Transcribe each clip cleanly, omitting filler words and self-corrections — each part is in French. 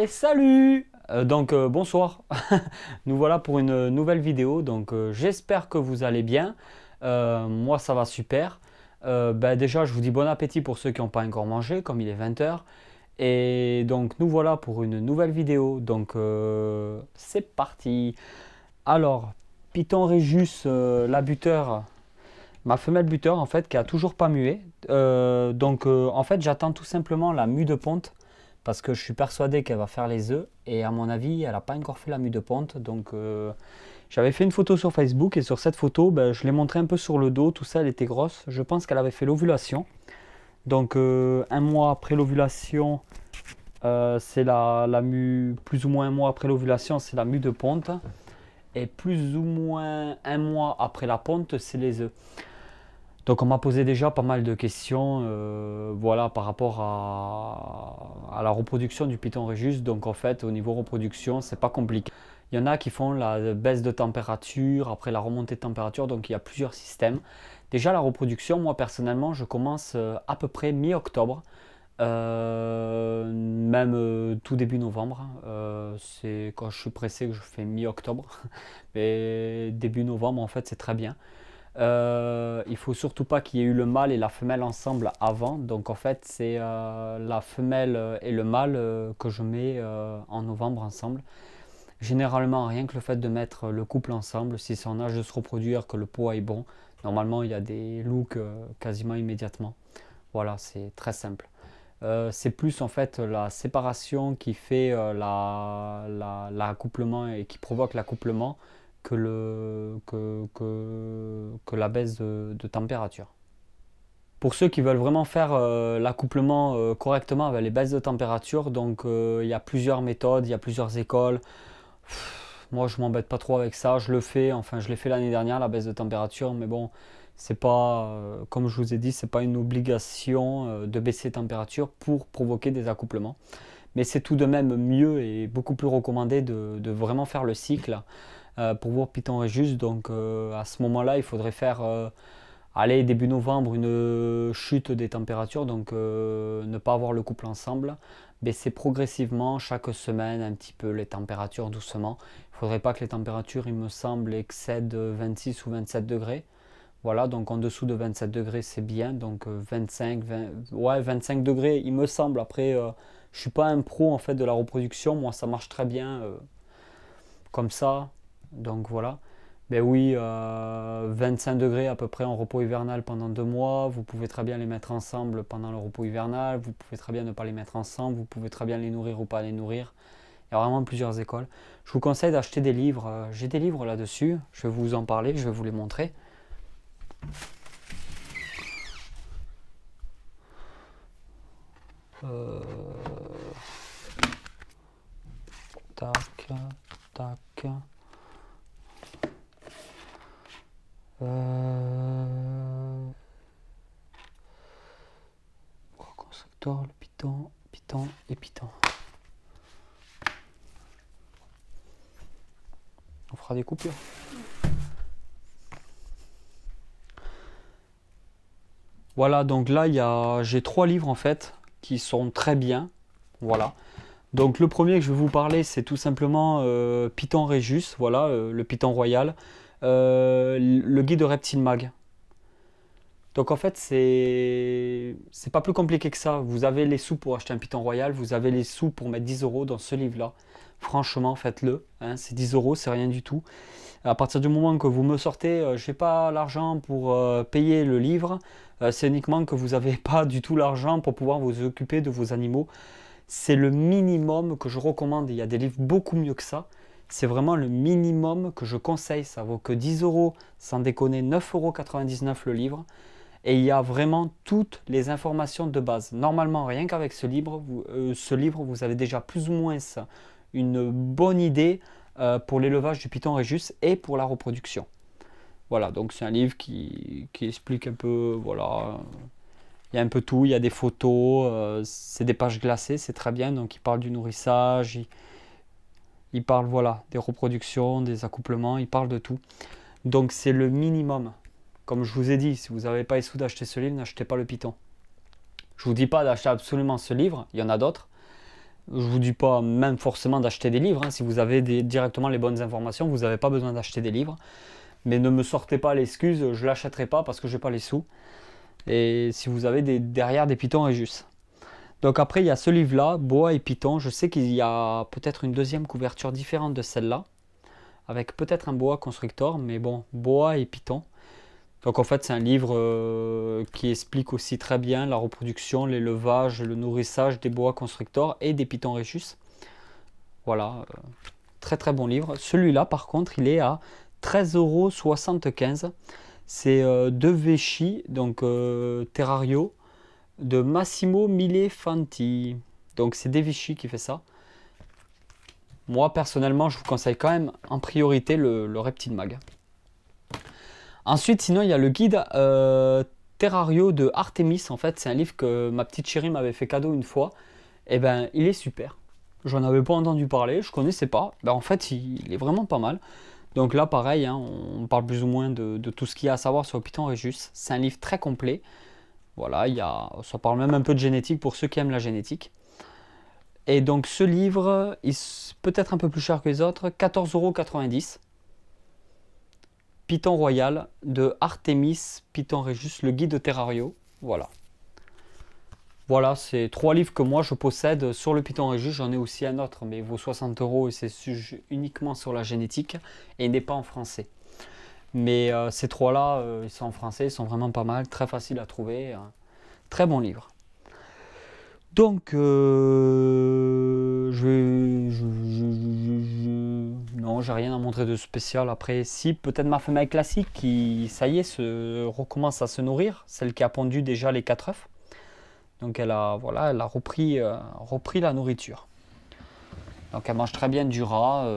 Et salut! Bonsoir, nous voilà pour une nouvelle vidéo, j'espère que vous allez bien. Moi ça va super. Déjà je vous dis bon appétit pour ceux qui n'ont pas encore mangé, comme il est 20 h. Et donc nous voilà pour une nouvelle vidéo, c'est parti. Alors, Python Régus, la buteur, ma femelle buteur en fait qui a toujours pas mué. En fait j'attends tout simplement la mue de ponte parce que je suis persuadé qu'elle va faire les œufs et à mon avis elle n'a pas encore fait la mue de ponte. J'avais fait une photo sur Facebook et sur cette photo je l'ai montré un peu sur le dos, tout ça, elle était grosse. Je pense qu'elle avait fait l'ovulation. Un mois après l'ovulation, c'est la mue, plus ou moins un mois après l'ovulation, c'est la mue de ponte. Et plus ou moins un mois après la ponte, c'est les œufs. Donc on m'a posé déjà pas mal de questions voilà, par rapport à la reproduction du Python Régus. Donc en fait au niveau reproduction c'est pas compliqué. Il y en a qui font la baisse de température, après la remontée de température, donc il y a plusieurs systèmes. Déjà la reproduction, moi personnellement je commence à peu près mi-octobre, même tout début novembre. C'est quand je suis pressé que je fais mi-octobre, mais début novembre en fait c'est très bien. Il faut surtout pas qu'il y ait eu le mâle et la femelle ensemble avant. Donc en fait c'est la femelle et le mâle que je mets en novembre ensemble. Généralement rien que le fait de mettre le couple ensemble, si c'est en âge de se reproduire, que le poids est bon, normalement il y a des looks quasiment immédiatement. Voilà, c'est très simple. C'est plus en fait la séparation qui fait l'accouplement et qui provoque l'accouplement que la baisse de température. Pour ceux qui veulent vraiment faire l'accouplement correctement avec les baisses de température, il y a plusieurs méthodes, il y a plusieurs écoles. Moi je m'embête pas trop avec ça, je le fais, enfin je l'ai fait l'année dernière la baisse de température, mais bon, c'est pas, comme je vous ai dit, c'est pas une obligation de baisser la température pour provoquer des accouplements. Mais c'est tout de même mieux et beaucoup plus recommandé de vraiment faire le cycle pour voir Python Régus. À ce moment-là, il faudrait faire allez, début novembre une chute des températures, ne pas avoir le couple ensemble, baisser progressivement chaque semaine un petit peu les températures doucement. Il ne faudrait pas que les températures, il me semble, excèdent 26 ou 27 degrés. Voilà, donc en dessous de 27 degrés c'est bien, 25, 20, ouais, 25 degrés il me semble. Après je suis pas un pro en fait de la reproduction, moi ça marche très bien comme ça, donc voilà. Ben oui, 25 degrés à peu près en repos hivernal pendant 2 mois. Vous pouvez très bien les mettre ensemble pendant le repos hivernal. Vous pouvez très bien ne pas les mettre ensemble. Vous pouvez très bien les nourrir ou pas les nourrir. Il y a vraiment plusieurs écoles. Je vous conseille d'acheter des livres. J'ai des livres là-dessus. Je vais vous en parler, je vais vous les montrer. Tac, tac. Constructeur, le Python, Python et Python. On fera des coupures. Voilà, donc là j'ai 3 livres en fait qui sont très bien. Voilà. Donc le premier que je vais vous parler c'est tout simplement Python Régus, voilà, le Python royal, le guide de Reptile Mag. Donc en fait c'est pas plus compliqué que ça. Vous avez les sous pour acheter un Python royal, vous avez les sous pour mettre 10 € dans ce livre là. Franchement faites-le, hein, c'est 10 €, c'est rien du tout. À partir du moment que vous me sortez, je n'ai pas l'argent pour payer le livre, c'est uniquement que vous n'avez pas du tout l'argent pour pouvoir vous occuper de vos animaux. C'est le minimum que je recommande. Il y a des livres beaucoup mieux que ça. C'est vraiment le minimum que je conseille. Ça vaut que 10 €, sans déconner, 9,99 € le livre. Et il y a vraiment toutes les informations de base. Normalement, rien qu'avec ce livre, vous avez déjà plus ou moins une bonne idée pour l'élevage du Python Régus et pour la reproduction. Voilà, donc c'est un livre qui explique un peu, voilà, il y a un peu tout, il y a des photos, c'est des pages glacées, c'est très bien, donc il parle du nourrissage, il parle, voilà, des reproductions, des accouplements, il parle de tout. Donc c'est le minimum. Comme je vous ai dit, si vous n'avez pas les sous d'acheter ce livre, n'achetez pas le Python. Je ne vous dis pas d'acheter absolument ce livre, il y en a d'autres. Je vous dis pas même forcément d'acheter des livres, hein. Si vous avez directement les bonnes informations, vous n'avez pas besoin d'acheter des livres. Mais ne me sortez pas l'excuse, je l'achèterai pas parce que j'ai pas les sous. Et si vous avez derrière des Python Régis. Donc après, il y a ce livre-là, Boa et Python. Je sais qu'il y a peut-être une deuxième couverture différente de celle-là, avec peut-être un boa constructor, mais bon, Boa et Python. Donc en fait, c'est un livre qui explique aussi très bien la reproduction, l'élevage, le nourrissage des boa constructors et des Python Régis. Voilà, très très bon livre. Celui-là, par contre, il est à 13,75 €. C'est De Vesci, donc Terrario, de Massimo Milefanti. Donc c'est De Vesci qui fait ça. Moi, personnellement, je vous conseille quand même en priorité le Reptile Mag. Ensuite, sinon, il y a le guide Terrario de Artemis. En fait, c'est un livre que ma petite chérie m'avait fait cadeau une fois. Et ben, il est super. J'en avais pas entendu parler, je connaissais pas. Ben, en fait, il est vraiment pas mal. Donc là, pareil, hein, on parle plus ou moins de tout ce qu'il y a à savoir sur le Python Régis. C'est un livre très complet. Voilà, ça parle même un peu de génétique pour ceux qui aiment la génétique. Et donc ce livre, peut-être un peu plus cher que les autres, 14,90 €. Python Royal de Artemis Python Régis, le guide de Terrario. Voilà. Voilà, c'est 3 livres que moi je possède sur le Python Régis. J'en ai aussi un autre, mais il vaut 60 € et c'est uniquement sur la génétique et il n'est pas en français. Mais ces 3-là, ils sont en français, ils sont vraiment pas mal, très faciles à trouver. Très bon livre. Donc, non, j'ai rien à montrer de spécial. Après, si, peut-être ma femelle classique qui, ça y est, recommence à se nourrir, celle qui a pondu déjà les 4 œufs. Donc, elle a repris la nourriture. Donc, elle mange très bien du rat.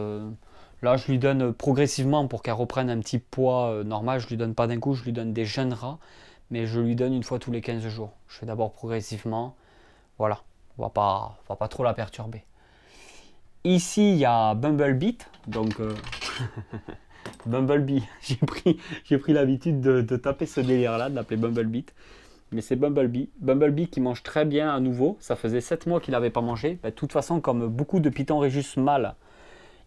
Là, je lui donne progressivement pour qu'elle reprenne un petit poids normal. Je lui donne pas d'un coup, je lui donne des jeunes rats. Mais je lui donne une fois tous les 15 jours. Je fais d'abord progressivement. Voilà, on va pas trop la perturber. Ici, il y a Bumblebee. Donc, Bumblebee, j'ai pris l'habitude de taper ce délire-là, de l'appeler Bumblebee. Mais c'est Bumblebee. Bumblebee qui mange très bien à nouveau. Ça faisait 7 mois qu'il n'avait pas mangé. De toute façon, comme beaucoup de Python Régis mâles,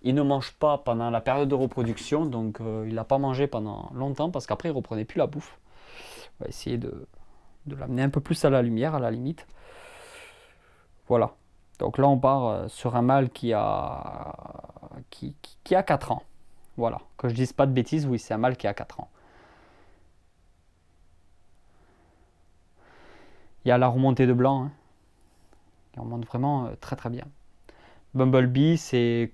il ne mange pas pendant la période de reproduction. Donc, il n'a pas mangé pendant longtemps parce qu'après, il ne reprenait plus la bouffe. On va essayer de l'amener un peu plus à la lumière, à la limite. Voilà. Donc là, on part sur un mâle qui a 4 ans. Voilà. Que je dise pas de bêtises, oui, c'est un mâle qui a 4 ans. Il y a la remontée de blanc. Hein. Il remonte vraiment très très bien. Bumblebee, c'est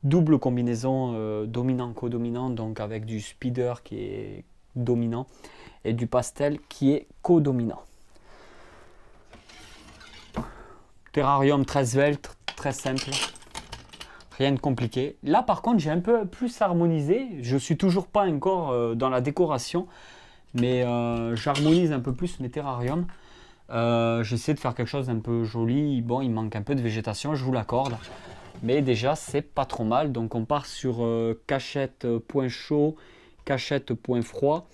double combinaison dominant-codominant, donc avec du speeder qui est dominant et du pastel qui est codominant. Terrarium très svelte, très simple, rien de compliqué. Là par contre j'ai un peu plus harmonisé, je suis toujours pas encore dans la décoration, mais j'harmonise un peu plus mes terrariums. J'essaie de faire quelque chose d'un peu joli, bon il manque un peu de végétation, je vous l'accorde, mais déjà c'est pas trop mal. Donc on part sur cachette point chaud, cachette point froid.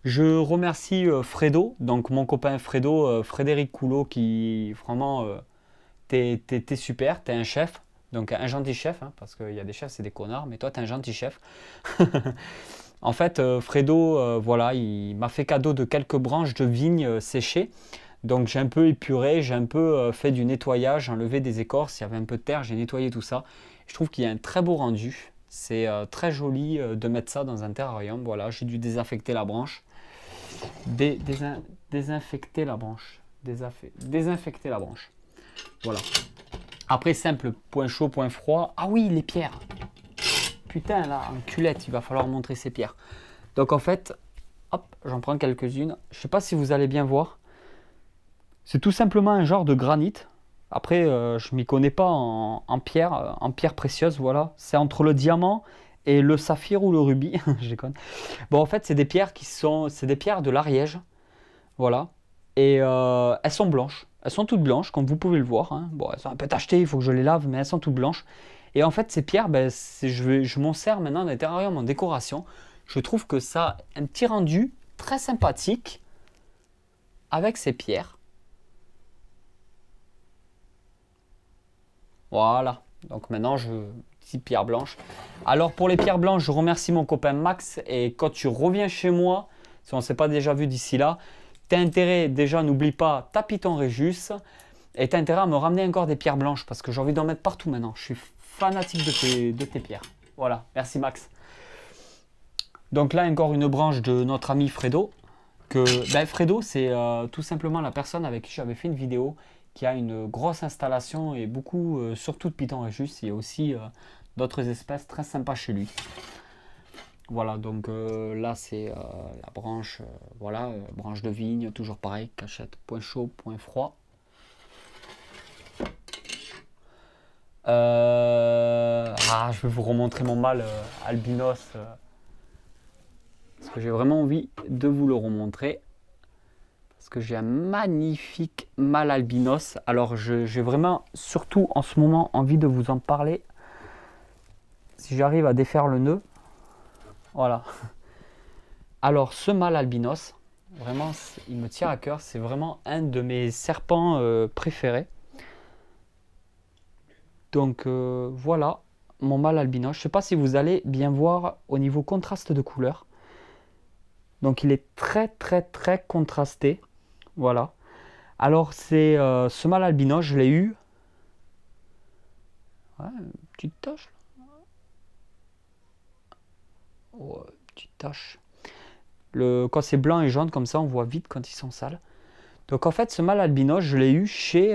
Je remercie Fredo, donc mon copain Fredo, Frédéric Coulot, qui vraiment... t'es super, t'es un chef, donc un gentil chef, hein, parce qu'il y a des chefs c'est des connards, mais toi t'es un gentil chef. En fait, Fredo, voilà, il m'a fait cadeau de quelques branches de vigne séchées, donc j'ai un peu épuré, j'ai un peu fait du nettoyage, enlevé des écorces, il y avait un peu de terre, j'ai nettoyé tout ça. Je trouve qu'il y a un très beau rendu, c'est très joli de mettre ça dans un terrarium. Voilà, j'ai dû désinfecter la branche, désinfecter la branche, désinfecter la branche. Voilà. Après, simple, point chaud, point froid. Ah oui, les pierres. Putain, là, en culette, il va falloir montrer ces pierres. Donc, en fait, hop, j'en prends quelques-unes. Je sais pas si vous allez bien voir. C'est tout simplement un genre de granit. Après, je m'y connais pas en pierre précieuse, voilà. C'est entre le diamant et le saphir ou le rubis. Je déconne. Bon, en fait, c'est des pierres c'est des pierres de l'Ariège. Voilà. Et elles sont blanches. Elles sont toutes blanches, comme vous pouvez le voir. Hein. Bon, elles sont un peu tachetées, il faut que je les lave, mais elles sont toutes blanches. Et en fait, ces pierres, ben, je m'en sers maintenant dans les terrariums en décoration. Je trouve que ça a un petit rendu très sympathique avec ces pierres. Voilà. Donc maintenant, petite pierre blanche. Alors pour les pierres blanches, je remercie mon copain Max. Et quand tu reviens chez moi, si on ne s'est pas déjà vu d'ici là, tu as intérêt, déjà n'oublie pas ta Python Régis. Et tu as intérêt à me ramener encore des pierres blanches parce que j'ai envie d'en mettre partout maintenant. Je suis fanatique de tes pierres. Voilà, merci Max. Donc là encore une branche de notre ami Fredo. Fredo, c'est tout simplement la personne avec qui j'avais fait une vidéo qui a une grosse installation et beaucoup, surtout de Python Régis. Il y a aussi d'autres espèces très sympas chez lui. Voilà, donc là c'est la branche, voilà, branche de vigne, toujours pareil, cachette, point chaud, point froid. Je vais vous remontrer mon mâle albinos parce que j'ai vraiment envie de vous le remontrer parce que j'ai un magnifique mâle albinos. Alors j'ai vraiment surtout en ce moment envie de vous en parler si j'arrive à défaire le nœud. Voilà. Alors ce mâle albinos, vraiment il me tient à cœur, c'est vraiment un de mes serpents préférés. Donc voilà mon mâle albinos. Je ne sais pas si vous allez bien voir au niveau contraste de couleur. Donc il est très très très contrasté. Voilà. Alors c'est ce mâle albinos, je l'ai eu. Ouais, une petite tache. Oh, petite tache. Quand c'est blanc et jaune comme ça, on voit vite quand ils sont sales. Donc en fait, ce mâle albinos, je l'ai eu chez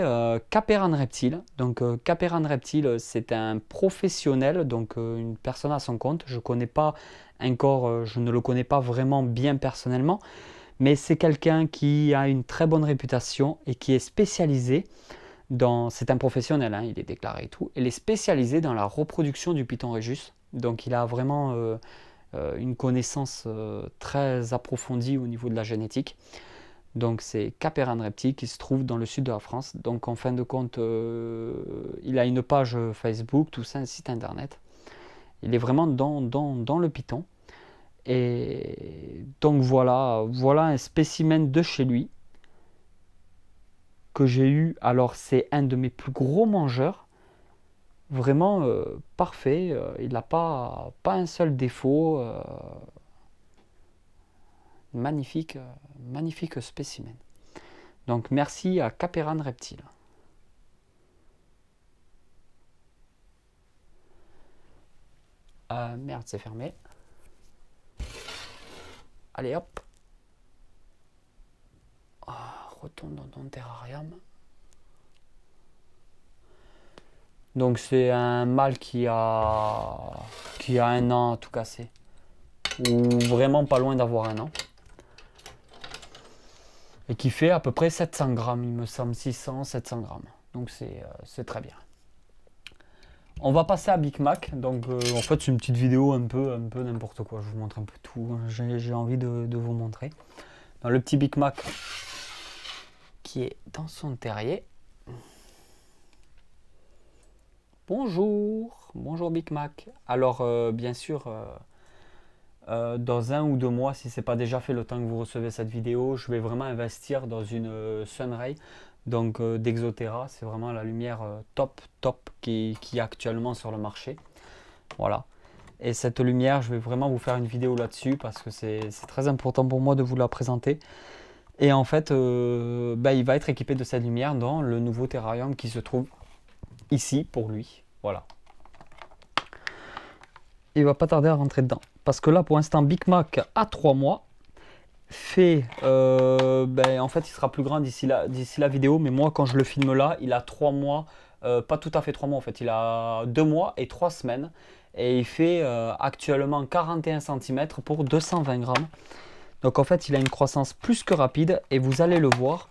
Caperan Reptile. Donc Caperan Reptile, c'est un professionnel, donc une personne à son compte. Je connais pas encore, je ne le connais pas vraiment bien personnellement, mais c'est quelqu'un qui a une très bonne réputation et qui est spécialisé dans. C'est un professionnel, hein, il est déclaré et tout. Il est spécialisé dans la reproduction du Python Régis. Donc il a vraiment une connaissance très approfondie au niveau de la génétique. Donc c'est Caperan Reptile qui se trouve dans le sud de la France. Donc en fin de compte, il a une page Facebook, tout ça, un site internet. Il est vraiment dans le Python. Et donc voilà un spécimen de chez lui que j'ai eu. Alors c'est un de mes plus gros mangeurs. Vraiment parfait. Il n'a pas un seul défaut. Magnifique spécimen. Donc merci à Caperan Reptile. Merde, c'est fermé. Allez hop. Retourne dans ton terrarium. Donc c'est un mâle qui a 1 an à tout casser. Ou vraiment pas loin d'avoir 1 an. Et qui fait à peu près 700 grammes, il me semble, 600-700 grammes. Donc c'est très bien. On va passer à Big Mac. Donc en fait c'est une petite vidéo un peu n'importe quoi. Je vous montre un peu tout. J'ai envie de vous montrer. Dans le petit Big Mac qui est dans son terrier. Bonjour Big Mac. Alors bien sûr, dans 1 ou 2 mois, si ce n'est pas déjà fait le temps que vous recevez cette vidéo, je vais vraiment investir dans une Sunray, donc d'Exoterra. C'est vraiment la lumière top qui est actuellement sur le marché. Voilà. Et cette lumière, je vais vraiment vous faire une vidéo là-dessus parce que c'est très important pour moi de vous la présenter. Et en fait, il va être équipé de cette lumière dans le nouveau terrarium qui se trouve ici pour lui. Voilà. Il va pas tarder à rentrer dedans. Parce que là, pour l'instant, Big Mac a 3 mois. En fait, il sera plus grand d'ici la vidéo. Mais moi, quand je le filme là, il a 3 mois. Pas tout à fait 3 mois en fait. Il a 2 mois et 3 semaines. Et il fait actuellement 41 cm pour 220 grammes. Donc en fait, il a une croissance plus que rapide. Et vous allez le voir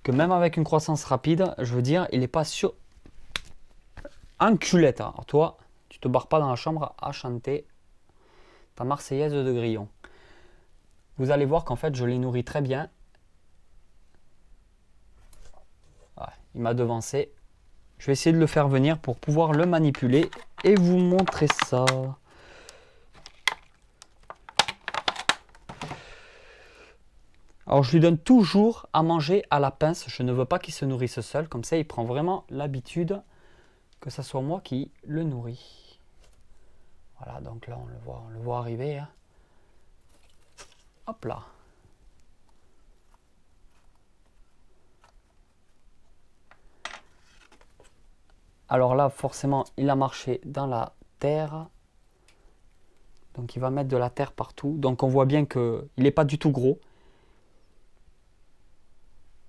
que même avec une croissance rapide, je veux dire, il n'est pas sur en culette. Alors toi, tu te barres pas dans la chambre à chanter ta Marseillaise de Grillon. Vous allez voir qu'en fait, je les nourris très bien. Ouais, il m'a devancé. Je vais essayer de le faire venir pour pouvoir le manipuler et vous montrer ça. Alors, je lui donne toujours à manger à la pince. Je ne veux pas qu'il se nourrisse seul. Comme ça, il prend vraiment l'habitude que ça soit moi qui le nourris. Voilà, donc là on le voit arriver. Hein. Hop là. Alors là, forcément, il a marché dans la terre. Donc il va mettre de la terre partout. Donc on voit bien qu'il n'est pas du tout gros.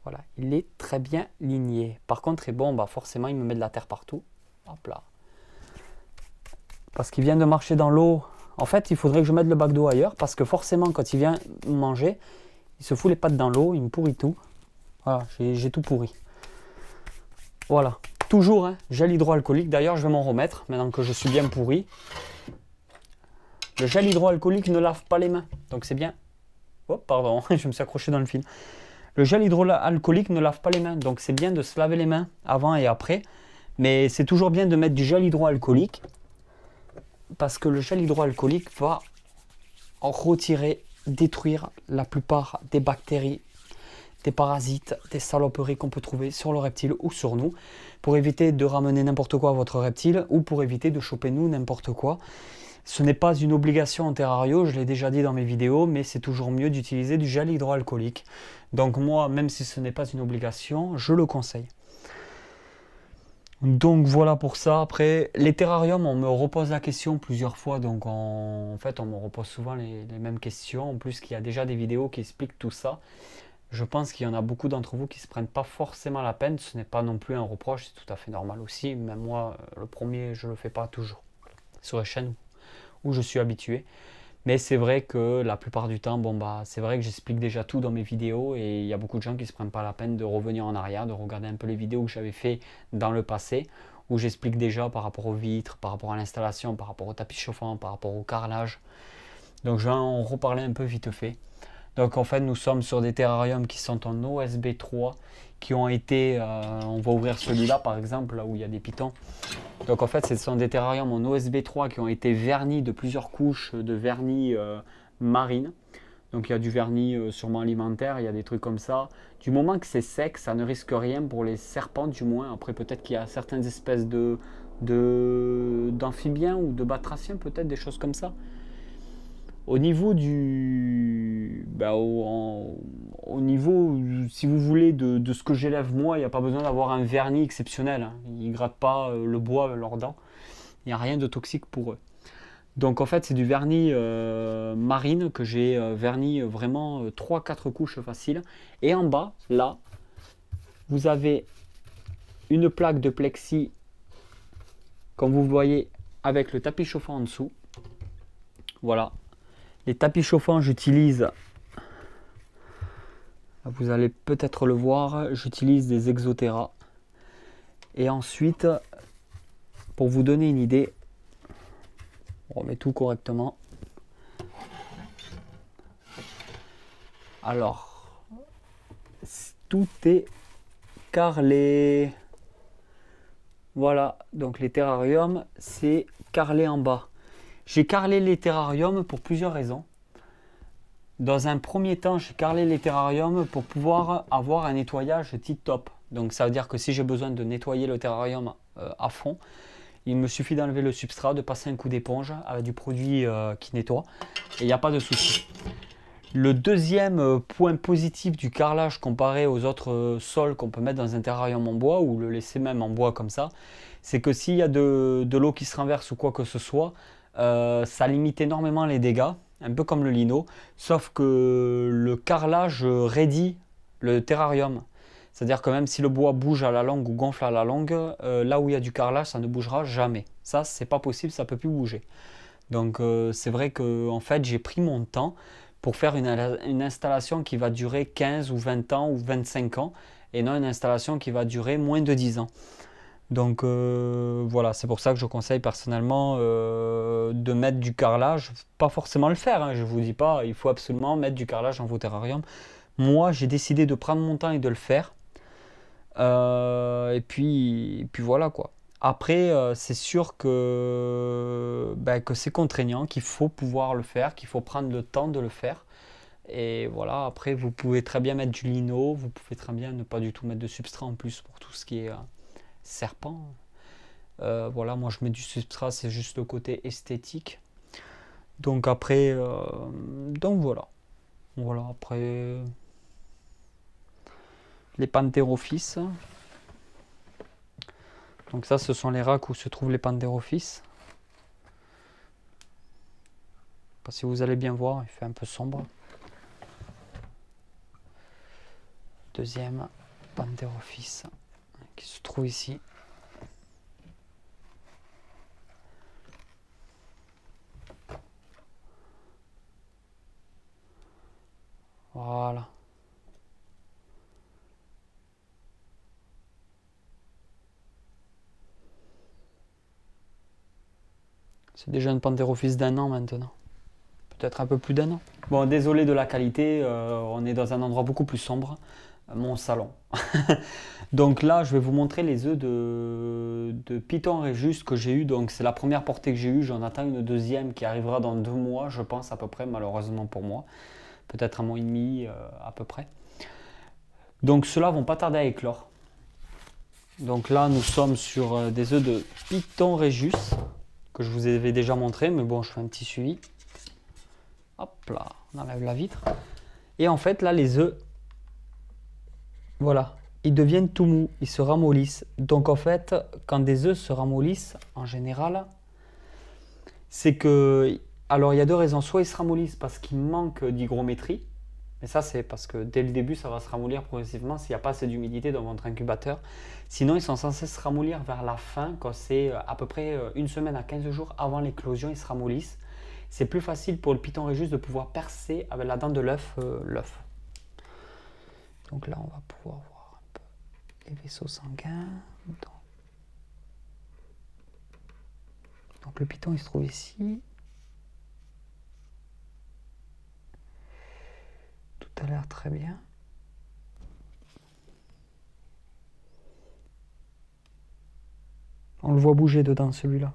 Voilà, il est très bien ligné. Par contre, bon, bah forcément, il me met de la terre partout. Hop là. Parce qu'il vient de marcher dans l'eau. En fait, il faudrait que je mette le bac d'eau ailleurs. Parce que forcément, quand il vient manger, il se fout les pattes dans l'eau. Il me pourrit tout. Voilà, j'ai tout pourri. Voilà. Toujours, hein, gel hydroalcoolique. D'ailleurs, je vais m'en remettre maintenant que je suis bien pourri. Le gel hydroalcoolique ne lave pas les mains. Donc c'est bien. Oh, pardon, je me suis accroché dans le fil. Le gel hydroalcoolique ne lave pas les mains. Donc c'est bien de se laver les mains avant et après. Mais c'est toujours bien de mettre du gel hydroalcoolique. Parce que le gel hydroalcoolique va en retirer, détruire la plupart des bactéries, des parasites, des saloperies qu'on peut trouver sur le reptile ou sur nous, pour éviter de ramener n'importe quoi à votre reptile ou pour éviter de choper nous n'importe quoi. Ce n'est pas une obligation en terrario, je l'ai déjà dit dans mes vidéos, mais c'est toujours mieux d'utiliser du gel hydroalcoolique. Donc moi, même si ce n'est pas une obligation, je le conseille. Donc voilà pour ça. Après, les terrariums, on me repose la question plusieurs fois, donc en fait on me repose souvent les mêmes questions, en plus qu'il y a déjà des vidéos qui expliquent tout ça. Je pense qu'il y en a beaucoup d'entre vous qui ne se prennent pas forcément la peine, ce n'est pas non plus un reproche, c'est tout à fait normal aussi, même moi, le premier, je ne le fais pas toujours, sur les chaînes où je suis habitué. Mais c'est vrai que la plupart du temps, bon bah c'est vrai que j'explique déjà tout dans mes vidéos et il y a beaucoup de gens qui ne se prennent pas la peine de revenir en arrière, de regarder un peu les vidéos que j'avais fait dans le passé, où j'explique déjà par rapport aux vitres, par rapport à l'installation, par rapport au tapis chauffant, par rapport au carrelage. Donc je vais en reparler un peu vite fait. Donc en fait nous sommes sur des terrariums qui sont en OSB 3, qui ont été, on va ouvrir celui-là par exemple, là où il y a des pitons. Donc en fait ce sont des terrariums en OSB 3 qui ont été vernis de plusieurs couches de vernis marine. Donc il y a du vernis sûrement alimentaire, il y a des trucs comme ça. Du moment que c'est sec, ça ne risque rien pour les serpents du moins. Après peut-être qu'il y a certaines espèces d'amphibiens ou de batraciens, peut-être des choses comme ça. Au niveau du... au niveau, si vous voulez, de ce que j'élève moi, il n'y a pas besoin d'avoir un vernis exceptionnel. Hein. Ils ne grattent pas le bois leurs dents. Il n'y a rien de toxique pour eux. Donc en fait, c'est du vernis marine que j'ai verni vraiment 3-4 couches faciles. Et en bas, là, vous avez une plaque de plexi, comme vous voyez, avec le tapis chauffant en dessous. Voilà. Les tapis chauffants, j'utilise, vous allez peut-être le voir, j'utilise des Exoterra. Et ensuite, pour vous donner une idée, on remet tout correctement. Alors, tout est carrelé. Voilà, donc les terrariums, c'est carrelé en bas. J'ai carrelé les terrariums pour plusieurs raisons. Dans un premier temps, j'ai carrelé les terrariums pour pouvoir avoir un nettoyage tip-top. Donc ça veut dire que si j'ai besoin de nettoyer le terrarium à fond, il me suffit d'enlever le substrat, de passer un coup d'éponge avec du produit qui nettoie et il n'y a pas de souci. Le deuxième point positif du carrelage comparé aux autres sols qu'on peut mettre dans un terrarium en bois ou le laisser même en bois comme ça, c'est que s'il y a de l'eau qui se renverse ou quoi que ce soit, ça limite énormément les dégâts, un peu comme le lino, sauf que le carrelage raidit le terrarium. C'est-à-dire que même si le bois bouge à la longue ou gonfle à la longue, là où il y a du carrelage, ça ne bougera jamais. Ça, c'est pas possible, ça peut plus bouger. Donc c'est vrai que en fait, j'ai pris mon temps pour faire une installation qui va durer 15 ou 20 ans ou 25 ans, et non une installation qui va durer moins de 10 ans. Donc voilà, c'est pour ça que je conseille personnellement de mettre du carrelage, pas forcément le faire, hein, je ne vous dis pas, il faut absolument mettre du carrelage dans vos terrariums. Moi, j'ai décidé de prendre mon temps et de le faire. Et puis voilà quoi. Après, c'est sûr que c'est contraignant, qu'il faut pouvoir le faire, qu'il faut prendre le temps de le faire. Et voilà, après, vous pouvez très bien mettre du lino, vous pouvez très bien ne pas du tout mettre de substrat en plus pour tout ce qui est serpent. Voilà, moi je mets du substrat, c'est juste le côté esthétique. Donc après, donc voilà. Voilà, après les Pantherophis. Donc ça, ce sont les racks où se trouvent les Pantherophis. Pas si vous allez bien voir, il fait un peu sombre. Deuxième Pantherophis qui se trouve ici. Voilà. C'est déjà une Pantherophis d'un an maintenant. Peut-être un peu plus d'un an. Bon, désolé de la qualité, on est dans un endroit beaucoup plus sombre. Mon salon. Donc là, je vais vous montrer les œufs de Python Régis que j'ai eu. Donc c'est la première portée que j'ai eue. J'en attends une deuxième qui arrivera dans 2 mois, je pense à peu près, malheureusement pour moi. Peut-être 1 mois et demi à peu près. Donc ceux-là vont pas tarder à éclore. Donc là, nous sommes sur des œufs de Python Régis que je vous avais déjà montré, mais bon, je fais un petit suivi. Hop là, on enlève la vitre. Et en fait, là, les œufs, voilà, ils deviennent tout mous, ils se ramollissent. Donc en fait, quand des œufs se ramollissent, en général, c'est que... Alors il y a 2 raisons. Soit ils se ramollissent parce qu'il manque d'hygrométrie. Mais ça, c'est parce que dès le début, ça va se ramollir progressivement s'il n'y a pas assez d'humidité dans votre incubateur. Sinon, ils sont censés se ramollir vers la fin, quand c'est à peu près 1 semaine à 15 jours avant l'éclosion, ils se ramollissent. C'est plus facile pour le Python Régis de pouvoir percer avec la dent de l'œuf l'œuf. Donc là, on va pouvoir voir un peu les vaisseaux sanguins. Donc le Python, il se trouve ici. Tout a l'air très bien. On le voit bouger dedans, celui-là.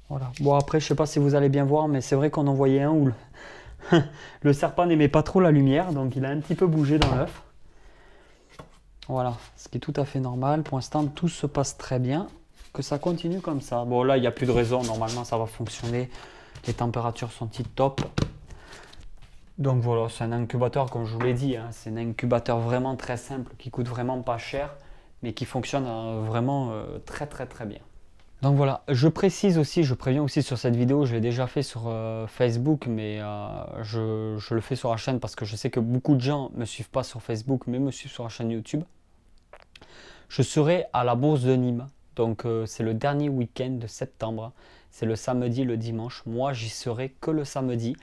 Voilà. Bon, après, je sais pas si vous allez bien voir, mais c'est vrai qu'on en voyait un où le serpent n'aimait pas trop la lumière, donc il a un petit peu bougé dans l'œuf. Voilà, ce qui est tout à fait normal. Pour l'instant, tout se passe très bien. Que ça continue comme ça. Bon, là, il n'y a plus de raison. Normalement, ça va fonctionner. Les températures sont tip-top. Donc voilà, c'est un incubateur, comme je vous l'ai dit. Hein, c'est un incubateur vraiment très simple, qui coûte vraiment pas cher, mais qui fonctionne vraiment très bien. Donc voilà, je précise aussi, je préviens aussi sur cette vidéo, je l'ai déjà fait sur Facebook, mais je le fais sur la chaîne parce que je sais que beaucoup de gens ne me suivent pas sur Facebook, mais me suivent sur la chaîne YouTube. Je serai à la Bourse de Nîmes, donc c'est le dernier week-end de septembre, c'est le samedi, le dimanche. Moi, j'y serai que le samedi,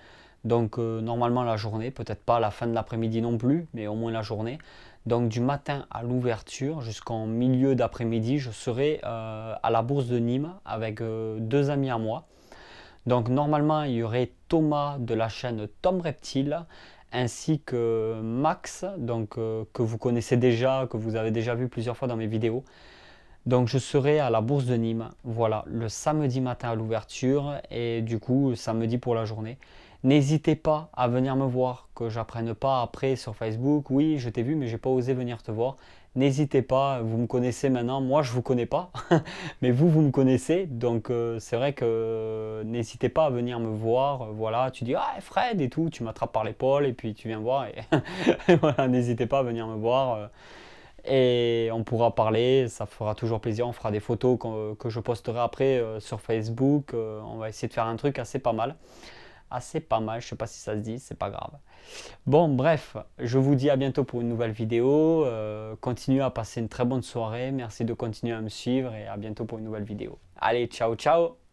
donc normalement la journée, peut-être pas à la fin de l'après-midi non plus, mais au moins la journée. Donc du matin à l'ouverture jusqu'en milieu d'après-midi, je serai à la Bourse de Nîmes avec 2 amis à moi. Donc normalement, il y aurait Thomas de la chaîne Tom Reptile ainsi que Max, donc, que vous connaissez déjà, que vous avez déjà vu plusieurs fois dans mes vidéos. Donc je serai à la Bourse de Nîmes, voilà, le samedi matin à l'ouverture et du coup samedi pour la journée. N'hésitez pas à venir me voir, que j'apprenne pas après sur Facebook. Oui, je t'ai vu, mais j'ai pas osé venir te voir. N'hésitez pas, vous me connaissez maintenant. Moi, je vous connais pas, mais vous me connaissez. Donc, c'est vrai que n'hésitez pas à venir me voir. Voilà, tu dis, ah, Fred et tout, tu m'attrapes par l'épaule et puis tu viens voir. Et voilà, n'hésitez pas à venir me voir. Et on pourra parler, ça fera toujours plaisir. On fera des photos que je posterai après sur Facebook. On va essayer de faire un truc assez pas mal. Je sais pas si ça se dit, c'est pas grave. Bon, bref, je vous dis à bientôt pour une nouvelle vidéo. Continuez à passer une très bonne soirée. Merci de continuer à me suivre et à bientôt pour une nouvelle vidéo. Allez, ciao, ciao!